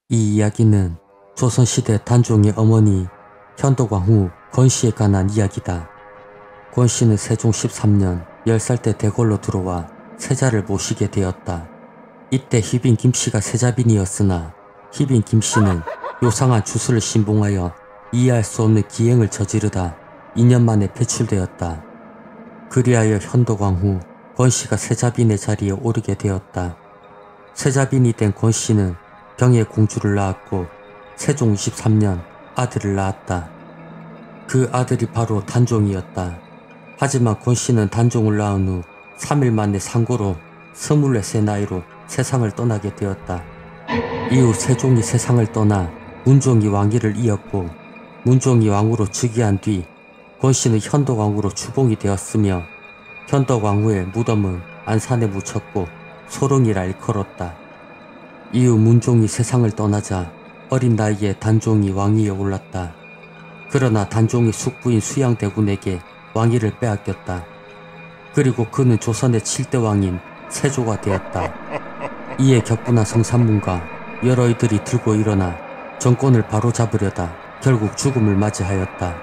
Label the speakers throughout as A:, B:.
A: 이 이야기는 조선시대 단종의 어머니 현덕왕후 권씨에 관한 이야기다. 권씨는 세종 13년 10살 때 대궐로 들어와 세자를 모시게 되었다. 이때 희빈 김씨가 세자빈이었으나 희빈 김씨는 요상한 주술을 신봉하여 이해할 수 없는 기행을 저지르다 2년 만에 배출되었다. 그리하여 현덕왕후 권씨가 세자빈의 자리에 오르게 되었다. 세자빈이 된 권씨는 병의 공주를 낳았고 세종 23년 아들을 낳았다. 그 아들이 바로 단종이었다. 하지만 권씨는 단종을 낳은 후 3일 만에 상고로 24세 나이로 세상을 떠나게 되었다. 이후 세종이 세상을 떠나 문종이 왕위를 이었고 문종이 왕으로 즉위한 뒤 권씨는 현덕왕후로 추봉이 되었으며 현덕왕후의 무덤은 안산에 묻혔고 소릉이라 일컬었다. 이후 문종이 세상을 떠나자 어린 나이에 단종이 왕위에 올랐다. 그러나 단종이 숙부인 수양대군에게 왕위를 빼앗겼다. 그리고 그는 조선의 7대 왕인 세조가 되었다. 이에 격분한 성산문과 여러 이들이 들고 일어나 정권을 바로잡으려다 결국 죽음을 맞이하였다.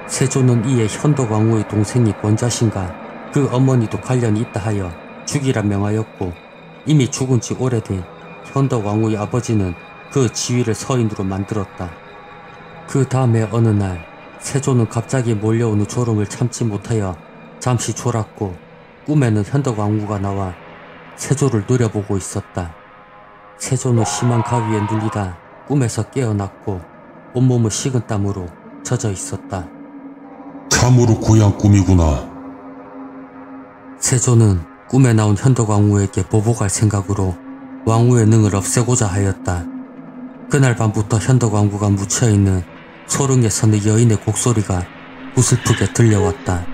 A: 세조는 이에 현덕왕후의 동생이 권자신과 그 어머니도 관련이 있다 하여 죽이라 명하였고 이미 죽은 지 오래된 현덕왕후의 아버지는 그 지위를 서인으로 만들었다. 그 다음에 어느 날 세조는 갑자기 몰려오는 졸음을 참지 못하여 잠시 졸았고 꿈에는 현덕왕후가 나와 세조를 노려보고 있었다. 세조는 심한 가위에 눌리다 꿈에서 깨어났고 온몸은 식은땀으로 젖어 있었다.
B: 참으로 고향 꿈이구나.
A: 세조는 꿈에 나온 현덕왕후에게 보복할 생각으로 왕후의 능을 없애고자 하였다. 그날 밤부터 현덕왕후가 묻혀있는 소릉에 서는 여인의 곡소리가 구슬프게 들려왔다.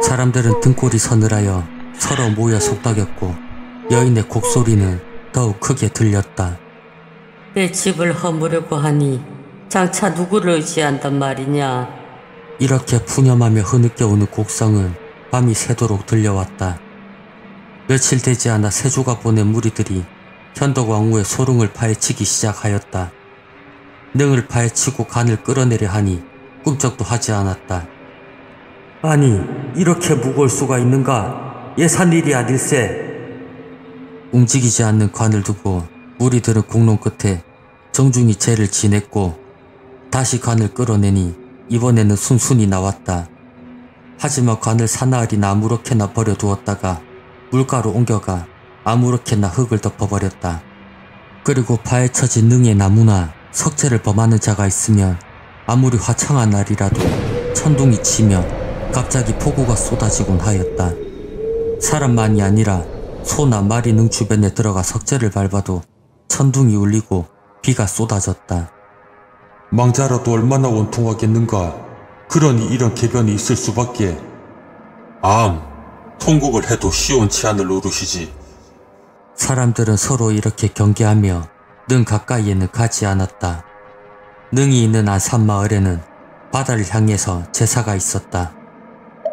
A: 사람들은 등골이 서늘하여 서로 모여 속닥였고 여인의 곡소리는 더욱 크게 들렸다.
C: 내 집을 허무려고 하니 장차 누구를 의지한단 말이냐.
A: 이렇게 푸념하며 흐느껴오는 곡성은 밤이 새도록 들려왔다. 며칠 되지 않아 세조가 보낸 무리들이 현덕왕후의 소릉을 파헤치기 시작하였다. 능을 파헤치고 간을 끌어내려 하니 꿈쩍도 하지 않았다. 아니, 이렇게 무거울 수가 있는가? 예산일이 아닐세. 움직이지 않는 관을 두고 무리들은 공론 끝에 정중히 죄를 지냈고 다시 관을 끌어내니 이번에는 순순히 나왔다. 하지만 관을 사나흘이나 아무렇게나 버려두었다가 물가로 옮겨가 아무렇게나 흙을 덮어버렸다. 그리고 파헤쳐진 능의 나무나 석재를 범하는 자가 있으면 아무리 화창한 날이라도 천둥이 치며 갑자기 폭우가 쏟아지곤 하였다. 사람만이 아니라 소나 말이 능 주변에 들어가 석재를 밟아도 천둥이 울리고 비가 쏟아졌다.
B: 망자라도 얼마나 원통하겠는가. 그러니 이런 궤변이 있을 수밖에. 통곡을 해도 시원치 않을 노릇이지.
A: 사람들은 서로 이렇게 경계하며 능 가까이에는 가지 않았다. 능이 있는 안산마을에는 바다를 향해서 제사가 있었다.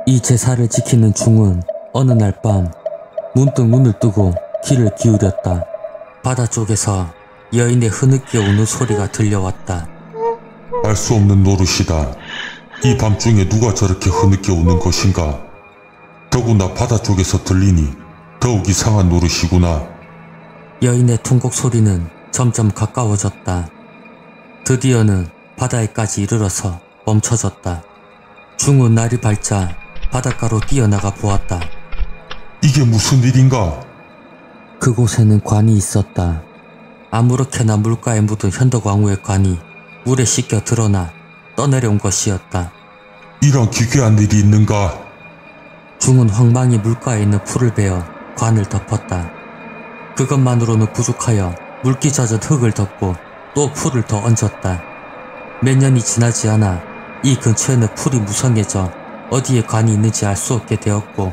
A: 이 제사를 지키는 중은 어느 날 밤 문득 눈을 뜨고 귀를 기울였다. 바다 쪽에서 여인의 흐느끼 우는 소리가 들려왔다.
B: 알 수 없는 노릇이다. 이 밤중에 누가 저렇게 흐느껴 우는 것인가. 더구나 바다 쪽에서 들리니 더욱 이상한 노릇이구나.
A: 여인의 통곡 소리는 점점 가까워졌다. 드디어는 바다에까지 이르러서 멈춰졌다. 중은 날이 밝자 바닷가로 뛰어나가 보았다.
B: 이게 무슨 일인가?
A: 그곳에는 관이 있었다. 아무렇게나 물가에 묻은 현덕왕후의 관이 물에 씻겨 드러나 떠내려온 것이었다.
B: 이런 기괴한 일이 있는가?
A: 중은 황망히 물가에 있는 풀을 베어 관을 덮었다. 그것만으로는 부족하여 물기 젖은 흙을 덮고 또 풀을 더 얹었다. 몇 년이 지나지 않아 이 근처에는 풀이 무성해져 어디에 관이 있는지 알 수 없게 되었고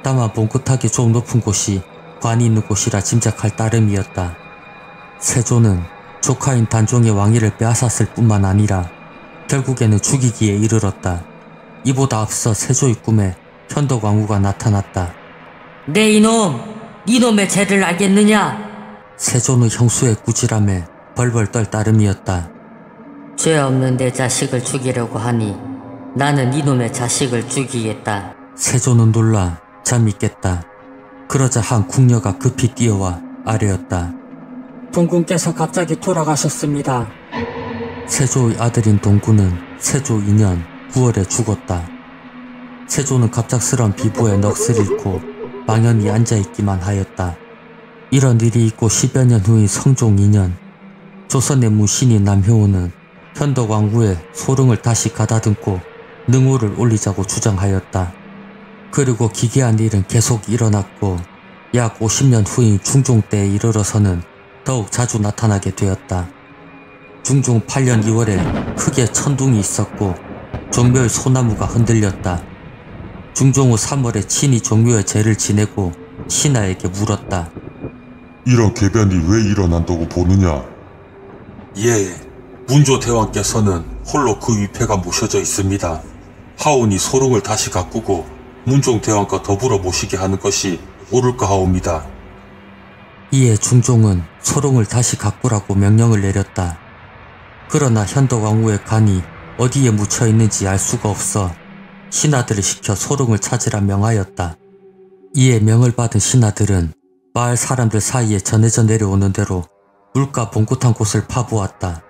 A: 다만 봉긋하게 좀 높은 곳이 관이 있는 곳이라 짐작할 따름이었다. 세조는 조카인 단종의 왕위를 빼앗았을 뿐만 아니라 결국에는 죽이기에 이르렀다. 이보다 앞서 세조의 꿈에 현덕왕후가 나타났다.
C: 내 이놈, 이놈의 죄를 알겠느냐?
A: 세조는 형수의 꾸지람에 벌벌 떨 따름이었다.
C: 죄 없는 내 자식을 죽이려고 하니 나는 이놈의 자식을 죽이겠다.
A: 세조는 놀라 잠이 깼다. 그러자 한 궁녀가 급히 뛰어와 아뢰었다.
D: 동군께서 갑자기 돌아가셨습니다.
A: 세조의 아들인 동구는 세조 2년 9월에 죽었다. 세조는 갑작스런 비보에 넋을 잃고 망연히 앉아있기만 하였다. 이런 일이 있고 10여 년 후인 성종 2년, 조선의 무신인 남효호는 현덕왕후의 소릉을 다시 가다듬고 능호를 올리자고 주장하였다. 그리고 기괴한 일은 계속 일어났고 약 50년 후인 중종 때에 이르러서는 더욱 자주 나타나게 되었다. 중종 8년 2월에 크게 천둥이 있었고 종묘의 소나무가 흔들렸다. 중종 후 3월에 친히 종묘의 제를 지내고 신하에게 물었다.
B: 이런 개변이 왜 일어난다고 보느냐?
A: 예, 문조대왕께서는 홀로 그 위패가 모셔져 있습니다. 하오니 소릉을 다시 가꾸고 문종대왕과 더불어 모시게 하는 것이 옳을까 하옵니다. 이에 중종은 소릉을 다시 가꾸라고 명령을 내렸다. 그러나 현덕왕후의 간이 어디에 묻혀 있는지 알 수가 없어 신하들을 시켜 소릉을 찾으라 명하였다. 이에 명을 받은 신하들은 마을 사람들 사이에 전해져 내려오는 대로 물가 봉긋한 곳을 파보았다.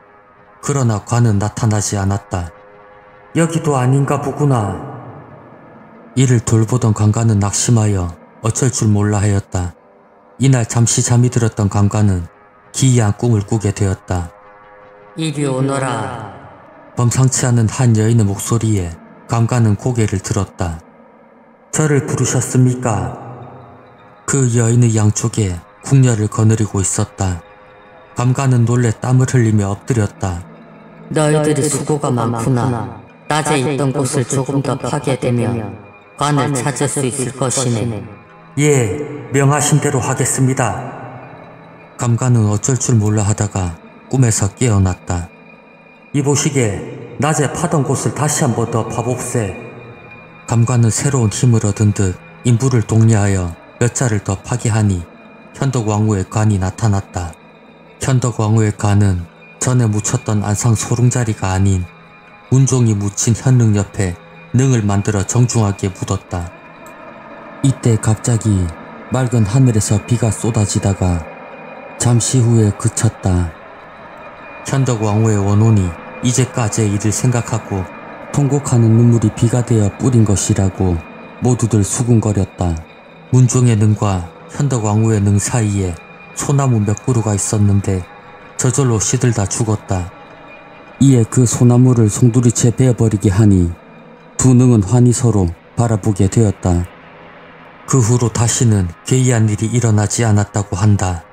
A: 그러나 관은 나타나지 않았다. 여기도 아닌가 보구나. 이를 돌보던 관관은 낙심하여 어쩔 줄 몰라 하였다. 이날 잠시 잠이 들었던 관관은 기이한 꿈을 꾸게 되었다.
C: 이리 오너라.
A: 범상치 않은 한 여인의 목소리에 관관은 고개를 들었다. 저를 부르셨습니까? 그 여인의 양쪽에 궁녀를 거느리고 있었다. 관관은 놀래 땀을 흘리며 엎드렸다.
C: 너희들이 수고가 많구나. 낮에 있던 곳을 조금 더 파괴되면 관을 찾을 수 있을 것이네.
A: 예, 명하신 대로 하겠습니다. 관관은 어쩔 줄 몰라 하다가 꿈에서 깨어났다. 이보시게 낮에 파던 곳을 다시 한 번 더 파봅세. 관관은 새로운 힘을 얻은 듯 인부를 독려하여 몇 자를 더 파괴하니 현덕왕후의 관이 나타났다. 현덕왕후의 관은 전에 묻혔던 안상 소릉자리가 아닌 문종이 묻힌 현릉 옆에 능을 만들어 정중하게 묻었다. 이때 갑자기 맑은 하늘에서 비가 쏟아지다가 잠시 후에 그쳤다. 현덕왕후의 원혼이 이제까지의 일을 생각하고 통곡하는 눈물이 비가 되어 뿌린 것이라고 모두들 수군거렸다. 문종의 능과 현덕왕후의 능 사이에 소나무 몇 그루가 있었는데 저절로 시들다 죽었다. 이에 그 소나무를 송두리째 베어버리게 하니 두 능은 환히 서로 바라보게 되었다. 그 후로 다시는 괴이한 일이 일어나지 않았다고 한다.